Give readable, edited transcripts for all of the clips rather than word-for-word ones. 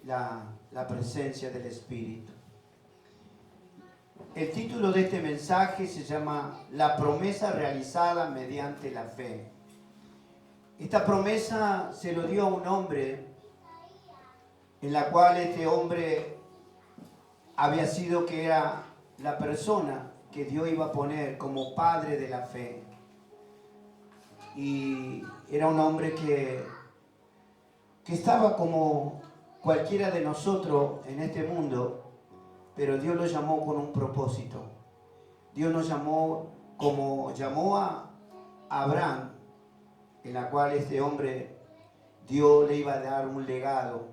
la presencia del Espíritu. El título de este mensaje se llama La promesa realizada mediante la fe. Esta promesa se lo dio a un hombre en la cual este hombre había sido que era la persona que Dios iba a poner como padre de la fe. Y era un hombre que estaba como cualquiera de nosotros en este mundo, pero Dios lo llamó con un propósito. Dios nos llamó como llamó a Abraham, en la cual este hombre, Dios le iba a dar un legado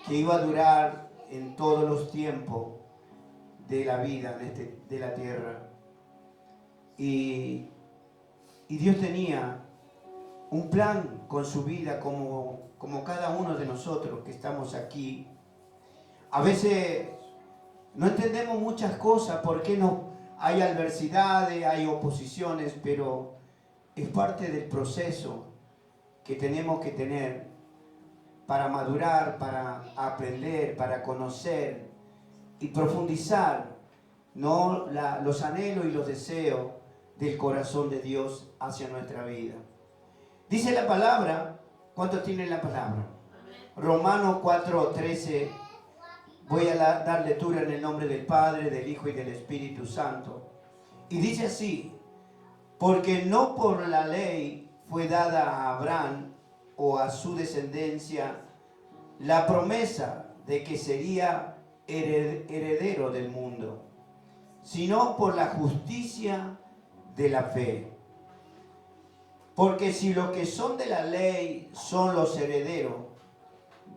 que iba a durar en todos los tiempos de la vida de la tierra. Y Dios tenía un plan con su vida como cada uno de nosotros que estamos aquí. A veces no entendemos muchas cosas, porque no hay adversidades, hay oposiciones, pero es parte del proceso que tenemos que tener para madurar, para aprender, para conocer y profundizar, ¿no? los anhelos y los deseos del corazón de Dios hacia nuestra vida. Dice la palabra, ¿cuántos tienen la palabra? Romanos 4:13. Voy a dar lectura en el nombre del Padre, del Hijo y del Espíritu Santo. Y dice así: porque no por la ley fue dada a Abraham o a su descendencia la promesa de que sería heredero del mundo, sino por la justicia de la fe. Porque si los que son de la ley son los herederos,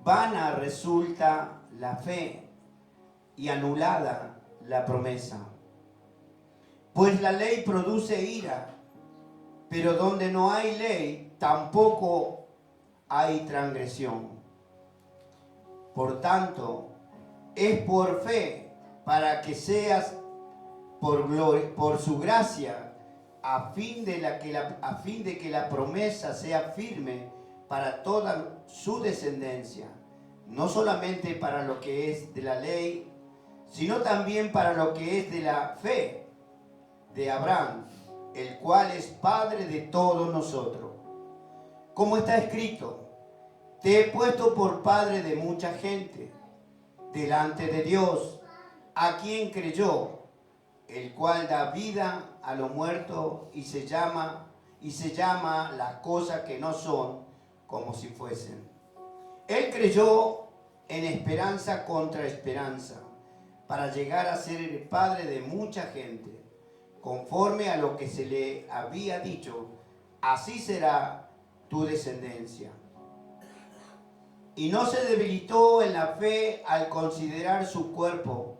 vana resulta la fe y anulada la promesa. Pues la ley produce ira, pero donde no hay ley, tampoco hay transgresión. Por tanto, es por fe, para que seas por gloria, por su gracia, a fin de que la promesa sea firme para toda su descendencia, no solamente para lo que es de la ley, sino también para lo que es de la fe de Abraham, el cual es padre de todos nosotros. Como está escrito: te he puesto por padre de mucha gente delante de Dios, a quien creyó, el cual da vida a los muertos y se llama las cosas que no son como si fuesen. Él creyó en esperanza contra esperanza, para llegar a ser el padre de mucha gente, conforme a lo que se le había dicho: así será tu descendencia. Y no se debilitó en la fe al considerar su cuerpo,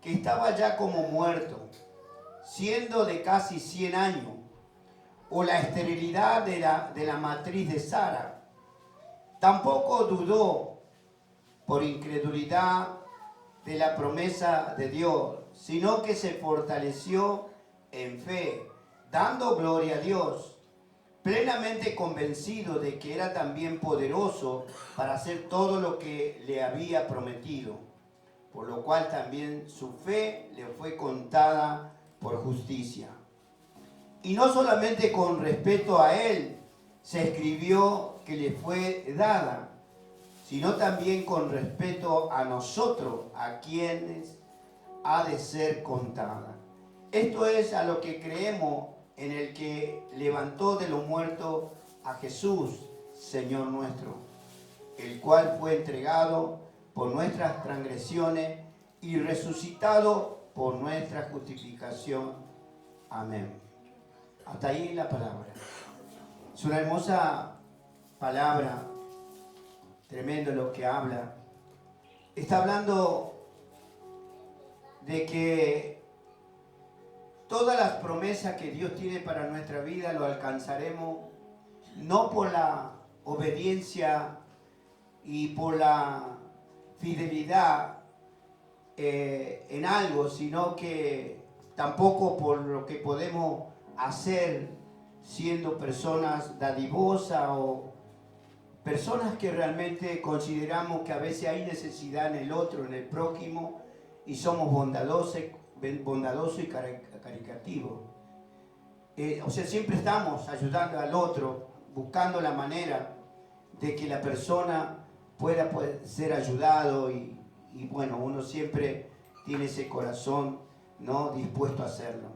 que estaba ya como muerto, siendo de casi 100 años, o la esterilidad de la matriz de Sara. Tampoco dudó por incredulidad de la promesa de Dios, sino que se fortaleció en fe, dando gloria a Dios, plenamente convencido de que era también poderoso para hacer todo lo que le había prometido, por lo cual también su fe le fue contada por justicia. Y no solamente con respecto a él se escribió que le fue dada, sino también con respecto a nosotros, a quienes ha de ser contada. Esto es a lo que creemos, en el que levantó de los muertos a Jesús, Señor nuestro, el cual fue entregado por nuestras transgresiones y resucitado por nuestra justificación. Amén. Hasta ahí la palabra. Es una hermosa palabra, tremendo lo que habla. Está hablando de que todas las promesas que Dios tiene para nuestra vida lo alcanzaremos no por la obediencia y por la fidelidad en algo, sino que tampoco por lo que podemos hacer siendo personas dadivosas, personas que realmente consideramos que a veces hay necesidad en el otro, en el prójimo, y somos bondadosos y caricativos. O sea, siempre estamos ayudando al otro, buscando la manera de que la persona pueda ser ayudado y bueno, uno siempre tiene ese corazón, ¿no?, dispuesto a hacerlo.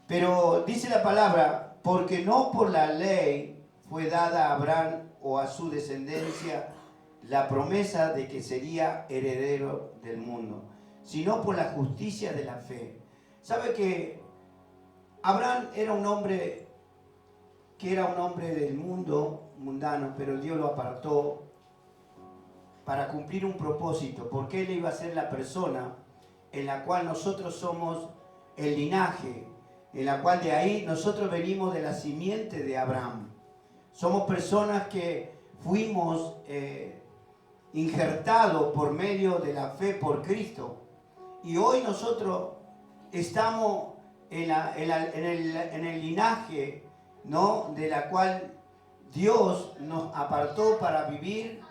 Pero dice la palabra, porque no por la ley fue dada a Abraham o a su descendencia la promesa de que sería heredero del mundo, sino por la justicia de la fe. ¿Sabe que Abraham era un hombre del mundo mundano, pero Dios lo apartó para cumplir un propósito, porque él iba a ser la persona en la cual nosotros somos el linaje, en la cual de ahí nosotros venimos de la simiente de Abraham. Somos personas que fuimos injertados por medio de la fe por Cristo, y hoy nosotros estamos en el linaje, ¿no?, de la cual Dios nos apartó para vivir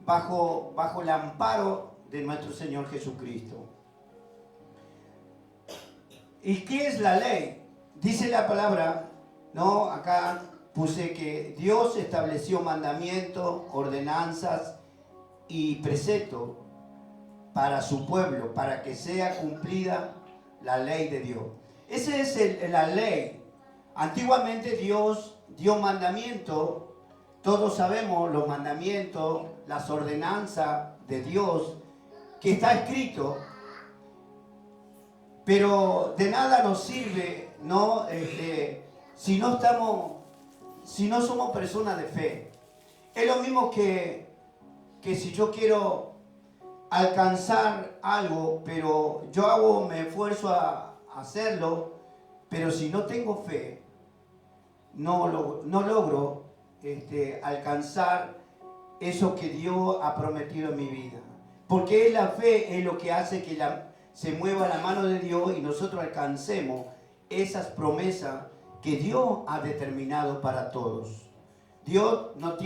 bajo el amparo de nuestro Señor Jesucristo. ¿Y qué es la ley? Dice la palabra, ¿no? Acá puse que Dios estableció mandamientos, ordenanzas y preceptos para su pueblo, para que sea cumplida la ley de Dios. Esa es la ley. Antiguamente Dios dio mandamientos. Todos sabemos los mandamientos, las ordenanzas de Dios, que está escrito, pero de nada nos sirve, ¿no? Si no somos personas de fe. Es lo mismo que si yo quiero alcanzar algo, pero me esfuerzo a hacerlo, pero si no tengo fe, no logro alcanzar eso que Dios ha prometido en mi vida. Porque la fe es lo que hace que se mueva la mano de Dios y nosotros alcancemos esas promesas que Dios ha determinado para todos. Dios no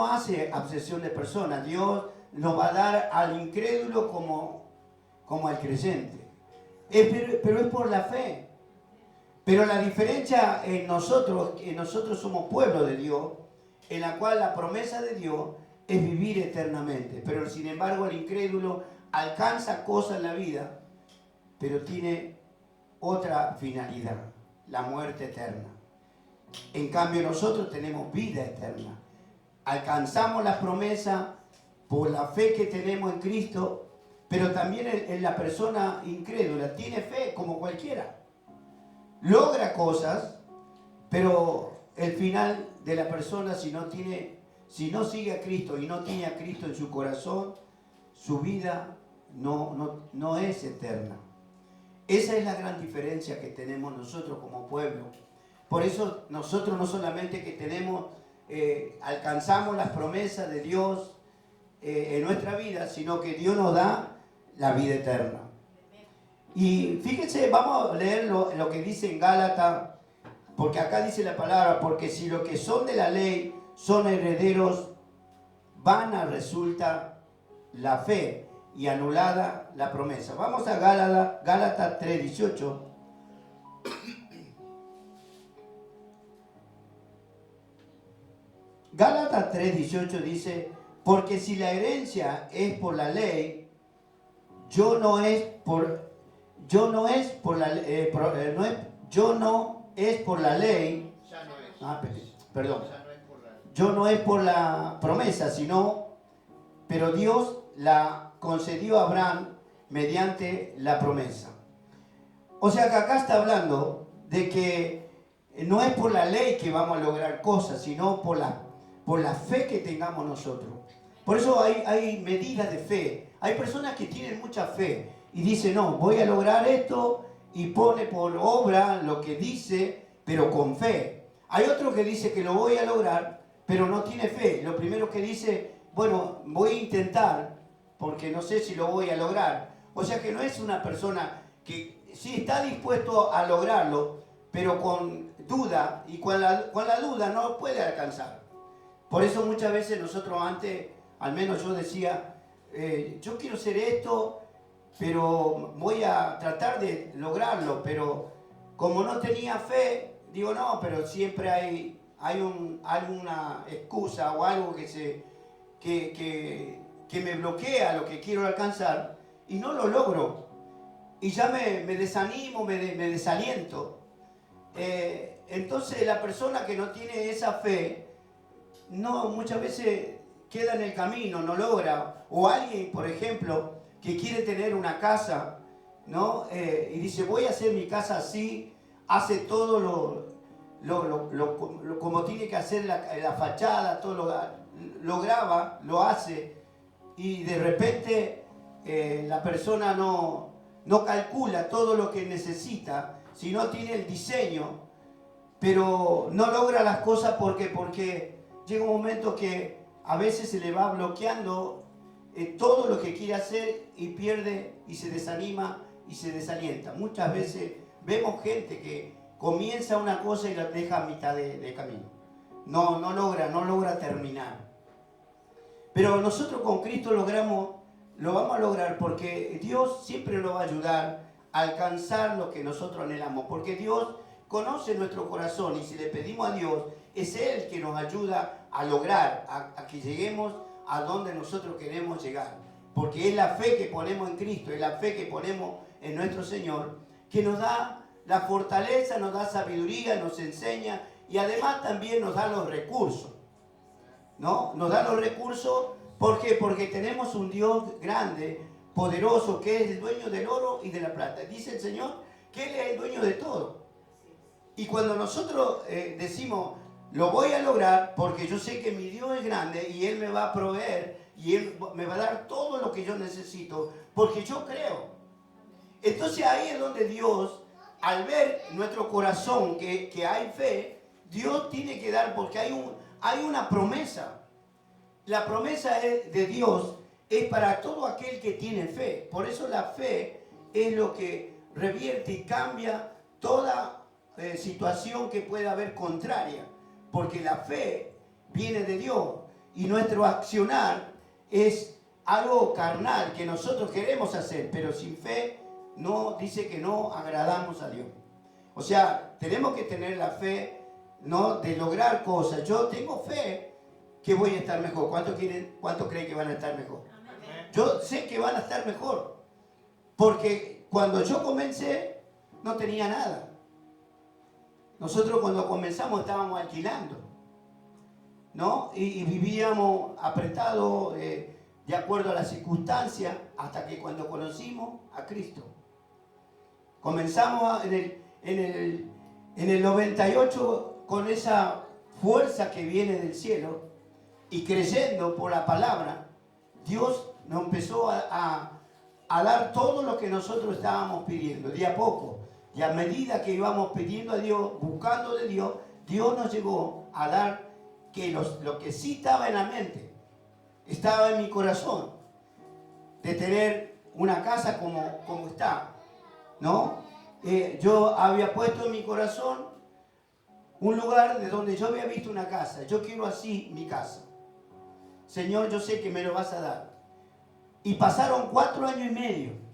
hace acepción de personas. Dios nos va a dar al incrédulo como al creyente. Pero es por la fe. Pero la diferencia en nosotros, que nosotros somos pueblo de Dios, en la cual la promesa de Dios es vivir eternamente. Pero sin embargo el incrédulo alcanza cosas en la vida, pero tiene otra finalidad, la muerte eterna. En cambio nosotros tenemos vida eterna. Alcanzamos las promesas por la fe que tenemos en Cristo, pero también en la persona incrédula tiene fe como cualquiera. Logra cosas, pero el final de la persona, si no sigue a Cristo y no tiene a Cristo en su corazón, su vida no es eterna. Esa es la gran diferencia que tenemos nosotros como pueblo. Por eso nosotros no solamente que alcanzamos las promesas de Dios en nuestra vida, sino que Dios nos da la vida eterna. Y fíjense, vamos a leer lo que dice en Gálatas, porque acá dice la palabra, porque si los que son de la ley son herederos, vana resulta la fe y anulada la promesa. Vamos a Gálatas 3:18. Gálatas 3:18 dice, porque si la herencia es por la ley, no es por la promesa, pero Dios la concedió a Abraham mediante la promesa. O sea que acá está hablando de que no es por la ley que vamos a lograr cosas, sino por la fe que tengamos nosotros. Por eso hay medidas de fe. Hay personas que tienen mucha fe y dicen, no, voy a lograr esto, y pone por obra lo que dice, pero con fe. Hay otro que dice que lo voy a lograr, pero no tiene fe. Lo primero que dice, bueno, voy a intentar, porque no sé si lo voy a lograr. O sea que no es una persona que sí está dispuesto a lograrlo, pero duda, y con la duda no puede alcanzar. Por eso muchas veces nosotros antes, al menos yo decía, yo quiero hacer esto, pero voy a tratar de lograrlo, pero como no tenía fe, digo no, pero siempre hay alguna excusa o algo que me bloquea lo que quiero alcanzar y no lo logro. Y ya me desanimo, me desaliento. Entonces la persona que no tiene esa fe, no, muchas veces queda en el camino, no logra. O alguien, por ejemplo, que quiere tener una casa, ¿no? Y dice, voy a hacer mi casa así, hace todo como tiene que hacer la fachada, todo lo graba, lo hace, y de repente la persona no calcula todo lo que necesita, si no tiene el diseño, pero no logra las cosas porque llega un momento que a veces se le va bloqueando todo lo que quiere hacer y pierde y se desanima y se desalienta. Muchas veces vemos gente que comienza una cosa y la deja a mitad de camino. No logra terminar. Pero nosotros con Cristo lo vamos a lograr porque Dios siempre nos va a ayudar a alcanzar lo que nosotros anhelamos. Porque Dios conoce nuestro corazón y si le pedimos a Dios, es Él que nos ayuda a lograr, a que lleguemos a donde nosotros queremos llegar. Porque es la fe que ponemos en Cristo, es la fe que ponemos en nuestro Señor, que nos da la fortaleza, nos da sabiduría, nos enseña y además también nos da los recursos. ¿No? Nos da los recursos, ¿por qué? Porque tenemos un Dios grande, poderoso, que es el dueño del oro y de la plata. Dice el Señor que Él es el dueño de todo. Y cuando nosotros decimos, lo voy a lograr porque yo sé que mi Dios es grande y Él me va a proveer y Él me va a dar todo lo que yo necesito, porque yo creo. Entonces ahí es donde Dios, al ver nuestro corazón que hay fe, Dios tiene que dar, porque hay una promesa. La promesa de Dios es para todo aquel que tiene fe. Por eso la fe es lo que revierte y cambia toda situación que pueda haber contraria. Porque la fe viene de Dios y nuestro accionar es algo carnal que nosotros queremos hacer, pero sin fe no dice que no agradamos a Dios. O sea, tenemos que tener la fe, ¿no? De lograr cosas. Yo tengo fe que voy a estar mejor. ¿Cuánto creen que van a estar mejor? Amén. Yo sé que van a estar mejor. Porque cuando yo comencé, no tenía nada. Nosotros cuando comenzamos estábamos alquilando, ¿no? Y vivíamos apretados de acuerdo a las circunstancias, hasta que cuando conocimos a Cristo. Comenzamos en el 98 con esa fuerza que viene del cielo y creyendo por la palabra, Dios nos empezó a dar todo lo que nosotros estábamos pidiendo, de a poco. Y a medida que íbamos pidiendo a Dios, buscando de Dios, Dios nos llegó a dar que lo que sí estaba en la mente, estaba en mi corazón, de tener una casa como está, ¿no? Yo había puesto en mi corazón un lugar de donde yo había visto una casa. Yo quiero así mi casa. Señor, yo sé que me lo vas a dar. Y pasaron 4 años y medio.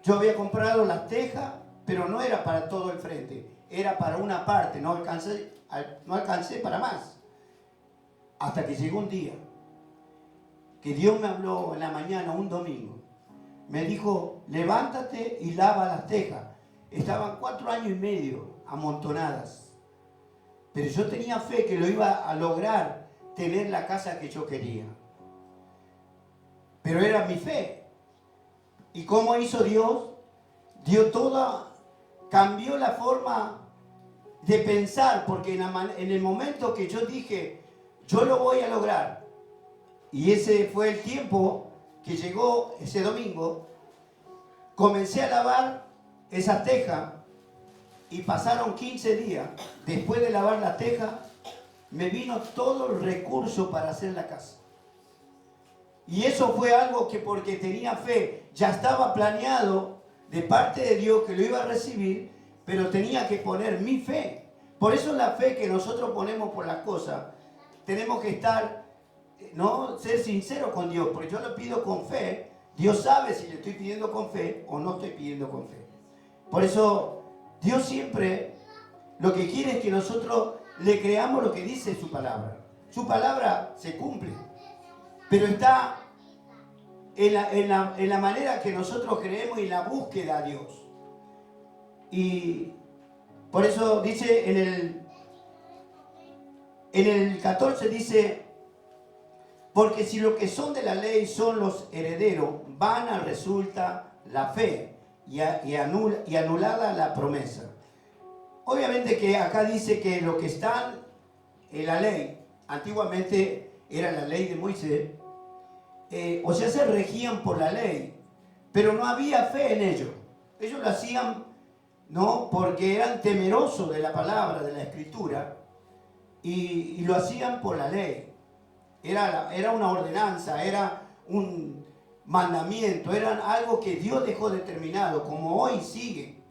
Yo había comprado las tejas, pero no era para todo el frente. Era para una parte. No alcancé para más. Hasta que llegó un día que Dios me habló en la mañana, un domingo. Me dijo, levántate y lava las tejas. Estaban 4 años y medio amontonadas. Pero yo tenía fe que lo iba a lograr, tener la casa que yo quería. Pero era mi fe. ¿Y cómo hizo Dios? Dios cambió la forma de pensar, porque en el momento que yo dije, yo lo voy a lograr, y ese fue el tiempo que llegó ese domingo, comencé a lavar esa teja y pasaron 15 días. Después de lavar la teja, me vino todo el recurso para hacer la casa. Y eso fue algo que porque tenía fe, ya estaba planeado de parte de Dios que lo iba a recibir, pero tenía que poner mi fe. Por eso la fe que nosotros ponemos por las cosas, tenemos que estar, no ser sinceros con Dios, porque yo lo pido con fe. Dios sabe si le estoy pidiendo con fe o no estoy pidiendo con fe. Por eso Dios siempre lo que quiere es que nosotros le creamos lo que dice su palabra. Su palabra se cumple, pero está en la manera que nosotros creemos y la búsqueda a Dios. Y por eso dice en el 14 dice, porque si los que son de la ley son los herederos, vana resulta la fe y anulada la promesa. Obviamente que acá dice que los que están en la ley, antiguamente era la ley de Moisés, o sea, se regían por la ley, pero no había fe en ellos. Ellos lo hacían, ¿no?, porque eran temerosos de la palabra, de la escritura, y lo hacían por la ley. Era una ordenanza, era un mandamiento, era algo que Dios dejó determinado, como hoy sigue,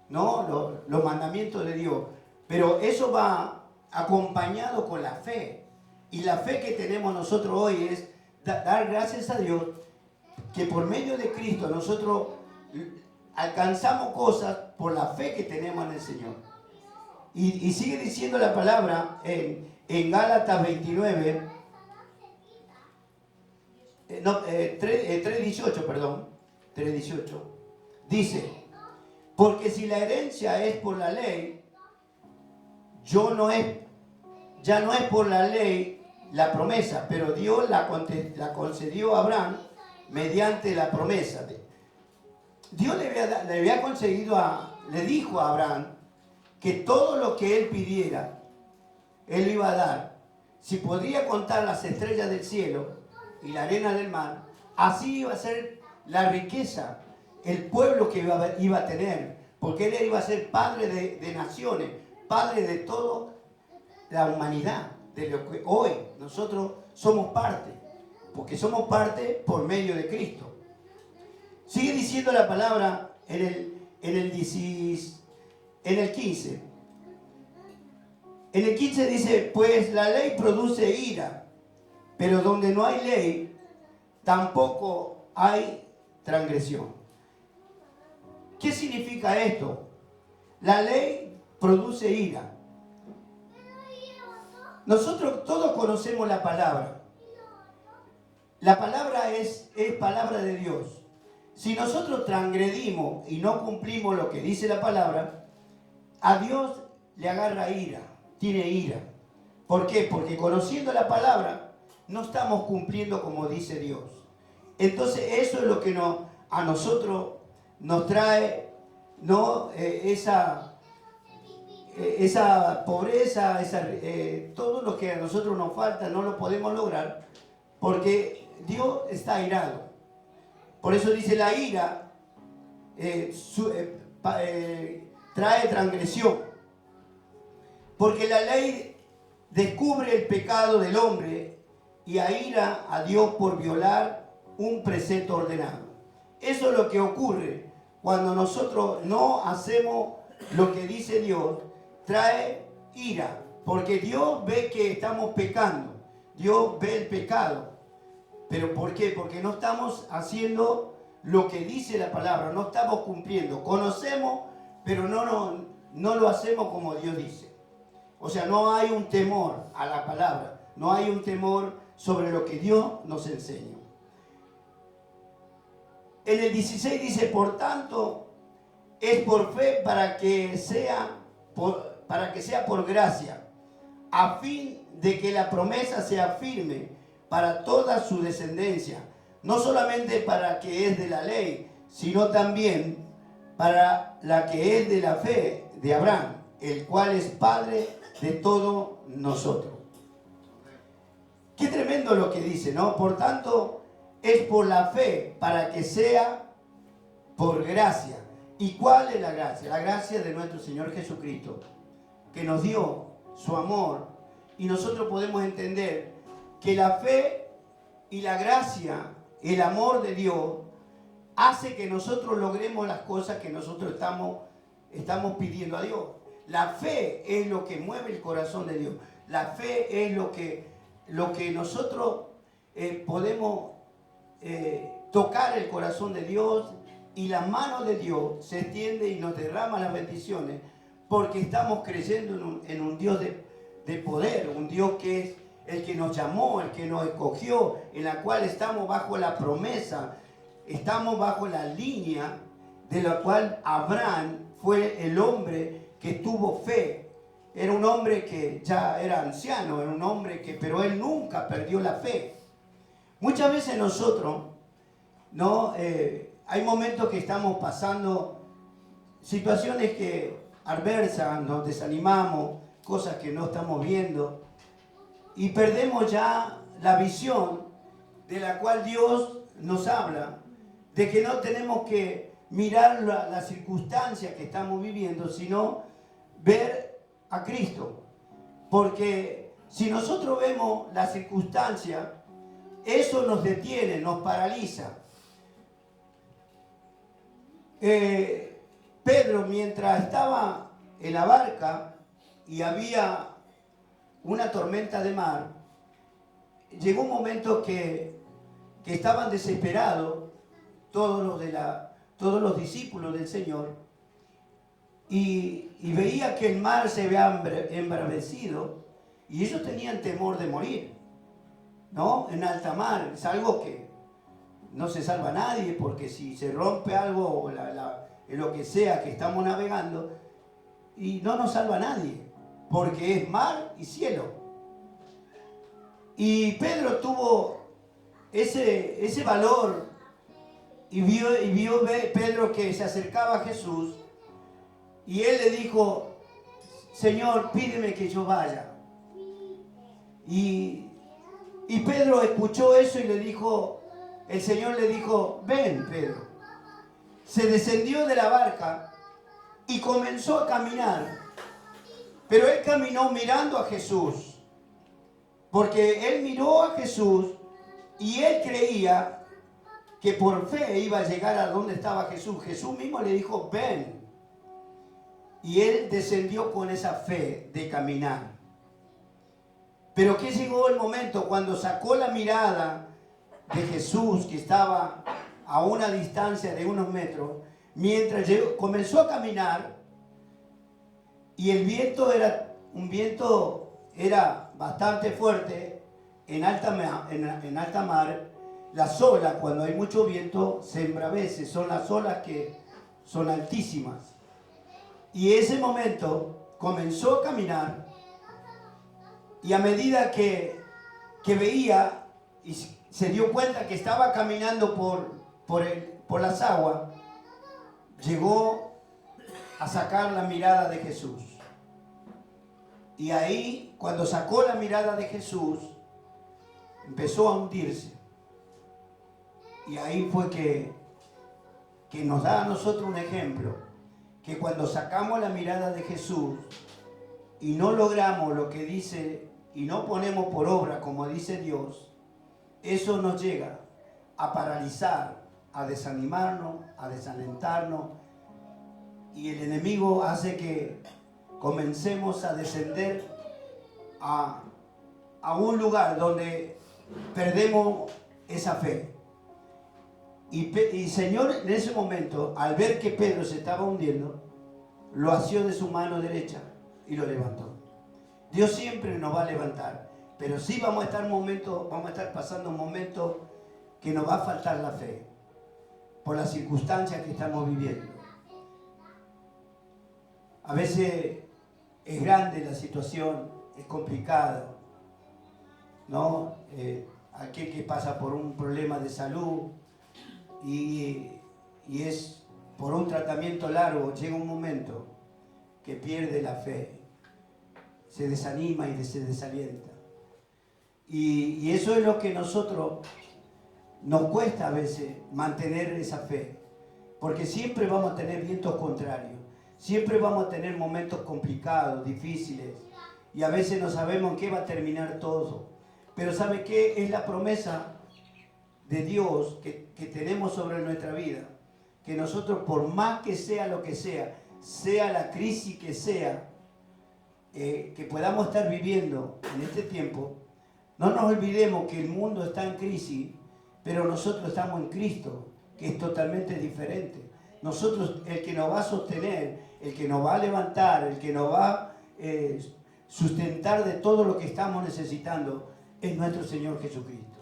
¿no?, los mandamientos de Dios. Pero eso va acompañado con la fe. Y la fe que tenemos nosotros hoy es dar gracias a Dios que por medio de Cristo nosotros alcanzamos cosas por la fe que tenemos en el Señor. Y sigue diciendo la palabra en Gálatas 29, 3:18, perdón, 3:18. Dice, porque si la herencia es por la ley, ya no es por la ley la promesa, pero Dios la concedió a Abraham mediante la promesa. Dios le había concedido le dijo a Abraham que todo lo que él pidiera, él lo iba a dar. Si podría contar las estrellas del cielo y la arena del mar, así iba a ser la riqueza, el pueblo que iba a tener, porque él iba a ser padre de naciones, padre de toda la humanidad, de lo que hoy nosotros somos parte, porque somos parte por medio de Cristo. Sigue diciendo la palabra en el 15. En el 15 dice, pues la ley produce ira, pero donde no hay ley, tampoco hay transgresión. ¿Qué significa esto? La ley produce ira. Nosotros todos conocemos la palabra. La palabra es palabra de Dios. Si nosotros transgredimos y no cumplimos lo que dice la palabra, a Dios le agarra ira, tiene ira. ¿Por qué? Porque conociendo la palabra no estamos cumpliendo como dice Dios. Entonces eso es lo que a nosotros nos trae, ¿no?, esa pobreza, todo lo que a nosotros nos falta no lo podemos lograr porque Dios está airado. Por eso dice la ira trae transgresión, porque la ley descubre el pecado del hombre y aira a Dios por violar un precepto ordenado. Eso es lo que ocurre cuando nosotros no hacemos lo que dice Dios. Trae ira, porque Dios ve que estamos pecando, Dios ve el pecado. ¿Pero por qué? Porque no estamos haciendo lo que dice la palabra, no estamos cumpliendo. Conocemos, pero no lo hacemos como Dios dice. O sea, no hay un temor a la palabra, no hay un temor sobre lo que Dios nos enseña. En el 16 dice, por tanto, es por fe para que sea por gracia, a fin de que la promesa sea firme para toda su descendencia, no solamente para que es de la ley, sino también para la que es de la fe de Abraham, el cual es padre de todos nosotros. Qué tremendo lo que dice, ¿no? Por tanto, es por la fe para que sea por gracia. ¿Y cuál es la gracia? La gracia de nuestro Señor Jesucristo, que nos dio su amor, y nosotros podemos entender que la fe y la gracia, el amor de Dios, hace que nosotros logremos las cosas que nosotros estamos estamos pidiendo a Dios. La fe es lo que mueve el corazón de Dios. La fe es lo que nosotros podemos tocar el corazón de Dios, y la mano de Dios se extiende y nos derrama las bendiciones, porque estamos creyendo en un Dios de poder, un Dios que es el que nos llamó, el que nos escogió, en la cual estamos bajo la promesa, estamos bajo la línea de la cual Abraham fue el hombre que tuvo fe. Era un hombre que ya era anciano, era un hombre pero él nunca perdió la fe. Muchas veces nosotros, ¿no? Hay momentos que estamos pasando situaciones que adversas, nos desanimamos, cosas que no estamos viendo, y perdemos ya la visión de la cual Dios nos habla, de que no tenemos que mirar la circunstancia que estamos viviendo, sino ver a Cristo. Porque si nosotros vemos la circunstancia, eso nos detiene, nos paraliza. Pedro, mientras estaba en la barca y había una tormenta de mar, llegó un momento que estaban desesperados todos los discípulos del Señor, y veía que el mar se había embravecido y ellos tenían temor de morir, ¿no? En alta mar es algo que no se salva a nadie, porque si se rompe algo o lo que sea que estamos navegando, y no nos salva a nadie, porque es mar y cielo. Y Pedro tuvo ese valor, y vio Pedro que se acercaba a Jesús, y él le dijo: Señor, pídeme que yo vaya. Y Pedro escuchó eso y el Señor le dijo: ven, Pedro. Se descendió de la barca y comenzó a caminar. Pero él caminó mirando a Jesús, porque él miró a Jesús y él creía que por fe iba a llegar a donde estaba Jesús. Jesús mismo le dijo: ven. Y él descendió con esa fe de caminar. Pero que llegó el momento cuando sacó la mirada de Jesús, que estaba a una distancia de unos metros, mientras comenzó a caminar, y el viento era bastante fuerte en alta mar. Las olas, cuando hay mucho viento, se embravecen, son las olas que son altísimas. Y ese momento comenzó a caminar, y a medida que veía y se dio cuenta que estaba caminando por las aguas, llegó a sacar la mirada de Jesús. Y ahí, cuando sacó la mirada de Jesús, empezó a hundirse. Y ahí fue que nos da a nosotros un ejemplo, que cuando sacamos la mirada de Jesús y no logramos lo que dice y no ponemos por obra como dice Dios, eso nos llega a paralizar, a desanimarnos, a desalentarnos, y el enemigo hace que comencemos a descender a un lugar donde perdemos esa fe. Y Señor, en ese momento, al ver que Pedro se estaba hundiendo, lo asió de su mano derecha y lo levantó. Dios siempre nos va a levantar, pero sí vamos a estar pasando un momento que nos va a faltar la fe por las circunstancias que estamos viviendo. A veces es grande la situación, es complicado, ¿no? Aquel que pasa por un problema de salud y es por un tratamiento largo, llega un momento que pierde la fe, se desanima y se desalienta. Y eso es lo que nosotros nos cuesta a veces, mantener esa fe, porque siempre vamos a tener vientos contrarios, siempre vamos a tener momentos complicados, difíciles, y a veces no sabemos en qué va a terminar todo. Pero ¿sabe qué? Es la promesa de Dios que tenemos sobre nuestra vida, que nosotros, por más que sea lo que sea, sea la crisis que sea, que podamos estar viviendo en este tiempo, no nos olvidemos que el mundo está en crisis, pero nosotros estamos en Cristo, que es totalmente diferente. Nosotros, el que nos va a sostener, el que nos va a levantar, el que nos va a sustentar de todo lo que estamos necesitando, es nuestro Señor Jesucristo.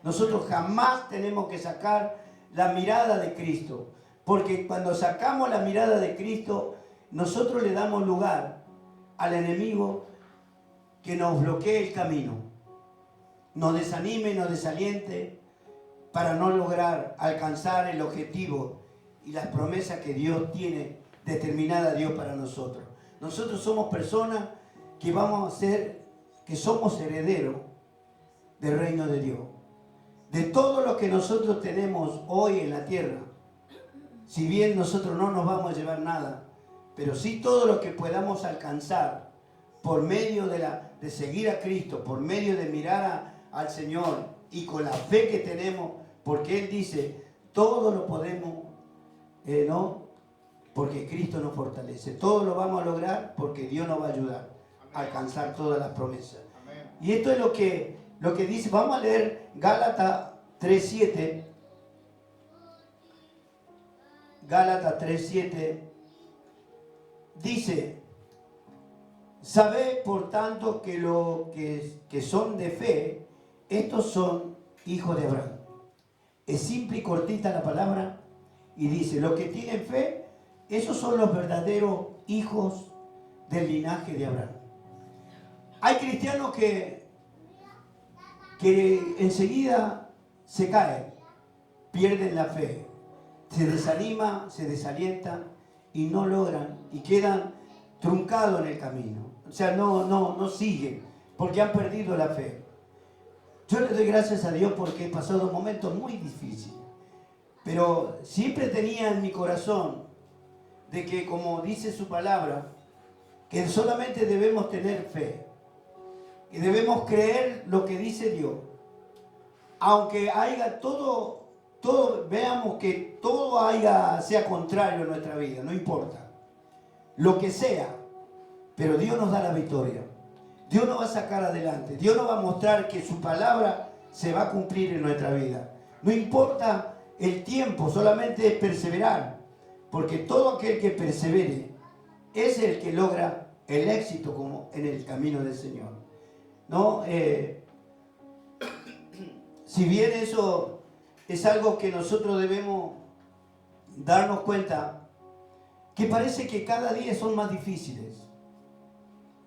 Nosotros jamás tenemos que sacar la mirada de Cristo, porque cuando sacamos la mirada de Cristo, nosotros le damos lugar al enemigo que nos bloquee el camino, nos desanime, nos desaliente para no lograr alcanzar el objetivo y las promesas que Dios tiene determinada Dios para nosotros. Nosotros somos personas que vamos a ser, que somos herederos del reino de Dios. De todo lo que nosotros tenemos hoy en la tierra, si bien nosotros no nos vamos a llevar nada, pero sí todo lo que podamos alcanzar por medio de seguir a Cristo, por medio de mirar al Señor y con la fe que tenemos, porque Él dice, todo lo podemos, ¿no? Porque Cristo nos fortalece. Todo lo vamos a lograr porque Dios nos va a ayudar a alcanzar todas las promesas. Y esto es lo que dice, vamos a leer Gálatas 3:7. Gálatas 3:7 dice, sabed por tanto que los que son de fe, estos son hijos de Abraham. Es simple y cortita la palabra y dice, los que tienen fe, esos son los verdaderos hijos del linaje de Abraham. Hay cristianos que enseguida se caen, pierden la fe, se desaniman, se desalientan y no logran y quedan truncados en el camino. O sea, no siguen porque han perdido la fe. Yo le doy gracias a Dios porque he pasado momentos muy difíciles, pero siempre tenía en mi corazón de que, como dice su palabra, que solamente debemos tener fe y debemos creer lo que dice Dios, aunque haya todo veamos que todo sea contrario en nuestra vida, no importa lo que sea, pero Dios nos da la victoria. Dios nos va a sacar adelante. Dios nos va a mostrar que su palabra se va a cumplir en nuestra vida. No importa el tiempo, solamente perseverar, porque todo aquel que persevere es el que logra el éxito como en el camino del Señor. ¿No? Si bien eso es algo que nosotros debemos darnos cuenta, que parece que cada día son más difíciles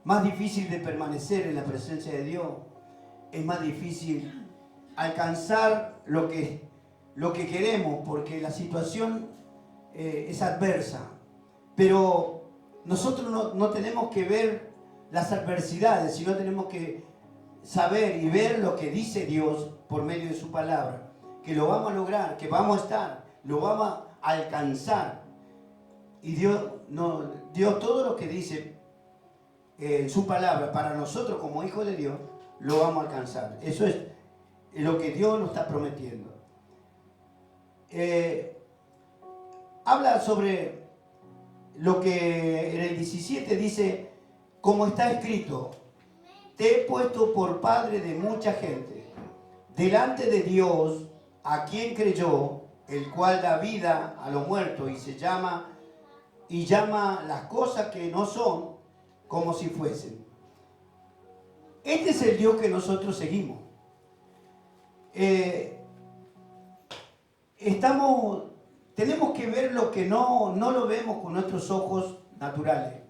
de permanecer en la presencia de Dios, es más difícil alcanzar lo que queremos, porque la situación es adversa. Pero nosotros no tenemos que ver las adversidades, sino tenemos que saber y ver lo que dice Dios por medio de su palabra, que lo vamos a lograr, que vamos a estar, lo vamos a alcanzar. Y Dios todo lo que dice en su palabra para nosotros como hijos de Dios, lo vamos a alcanzar. Eso es lo que Dios nos está prometiendo. Habla sobre lo que en el 17 dice, como está escrito, te he puesto por padre de mucha gente, delante de Dios, a quien creyó, el cual da vida a los muertos y llama las cosas que no son como si fuesen. Este es el Dios que nosotros seguimos. Tenemos que ver lo que no lo vemos con nuestros ojos naturales,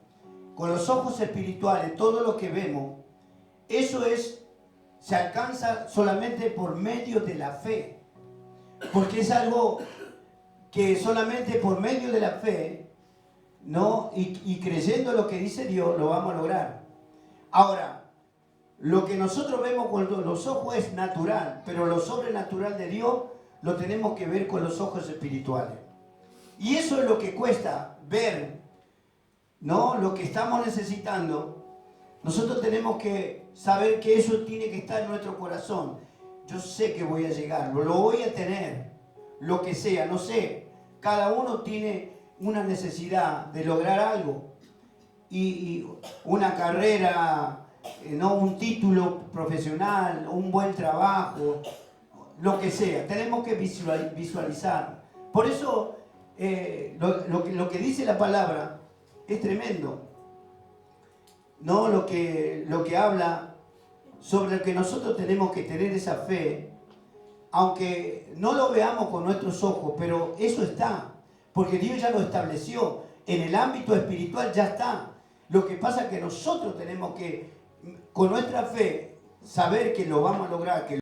con los ojos espirituales. Todo lo que vemos, eso se alcanza solamente por medio de la fe, porque es algo que solamente por medio de la fe, ¿no? Y creyendo lo que dice Dios, lo vamos a lograr. Ahora, lo que nosotros vemos con los ojos es natural, pero lo sobrenatural de Dios lo tenemos que ver con los ojos espirituales. Y eso es lo que cuesta ver, ¿no? Lo que estamos necesitando. Nosotros tenemos que saber que eso tiene que estar en nuestro corazón. Yo sé que voy a llegar, lo voy a tener, lo que sea, no sé. Cada uno tiene una necesidad de lograr algo y una carrera, no un título profesional, un buen trabajo, lo que sea. Tenemos que visualizar. Por eso lo que dice la palabra es tremendo. ¿No? Lo que habla sobre que nosotros tenemos que tener esa fe, aunque no lo veamos con nuestros ojos, pero eso está, porque Dios ya lo estableció. En el ámbito espiritual ya está. Lo que pasa es que nosotros tenemos que, con nuestra fe, saber que lo vamos a lograr, que